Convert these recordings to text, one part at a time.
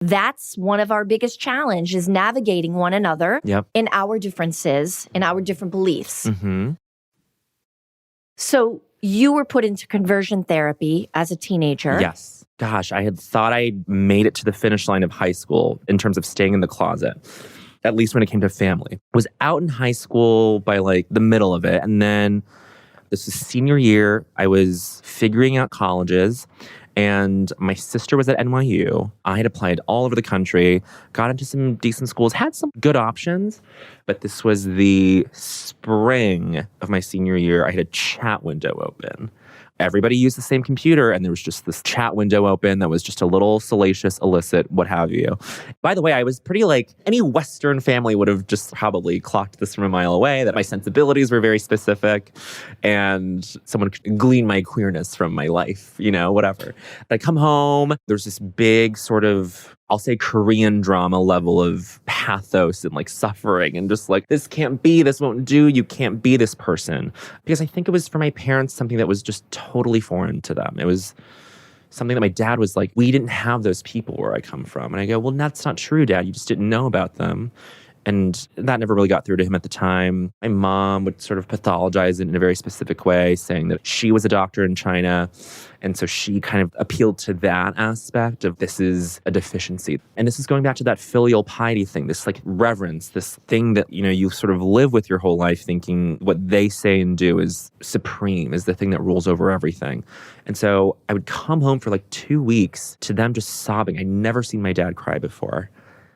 That's one of our biggest challenges, is navigating one another in our differences, in our different beliefs. Mm-hmm. So you were put into conversion therapy as a teenager. Yes. Gosh, I had thought I made it to the finish line of high school in terms of staying in the closet, at least when it came to family. I was out in high school by like the middle of it. And then this was senior year. I was figuring out colleges. And my sister was at NYU. I had applied all over the country, got into some decent schools, had some good options. But this was the spring of my senior year. I had a chat window open. Everybody used the same computer, and there was just this chat window open that was just a little salacious, illicit, what have you. By the way, I was pretty like, any Western family would have just probably clocked this from a mile away, that my sensibilities were very specific, and someone could glean my queerness from my life, whatever. But I come home, there's this big sort of, I'll say Korean drama level of pathos and like suffering and just like, this can't be, this won't do, you can't be this person. Because I think it was for my parents something that was just totally foreign to them. It was something that my dad was like, we didn't have those people where I come from. And I go, well, that's not true, Dad. You just didn't know about them. And that never really got through to him at the time. My mom would sort of pathologize it in a very specific way, saying that she was a doctor in China. And so she kind of appealed to that aspect of this is a deficiency. And this is going back to that filial piety thing, this like reverence, this thing that, you sort of live with your whole life thinking what they say and do is supreme, is the thing that rules over everything. And so I would come home for like 2 weeks to them just sobbing. I'd never seen my dad cry before.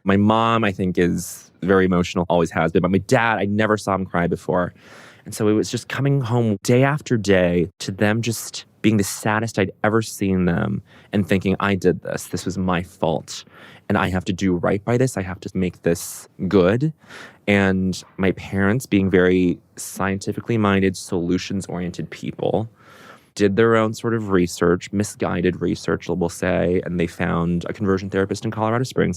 My mom, I think, is very emotional, always has been. But my dad, I never saw him cry before. And so it was just coming home day after day to them just being the saddest I'd ever seen them and thinking, I did this. This was my fault. And I have to do right by this. I have to make this good. And my parents, being very scientifically minded, solutions-oriented people, did their own sort of research, misguided research, we'll say, and they found a conversion therapist in Colorado Springs.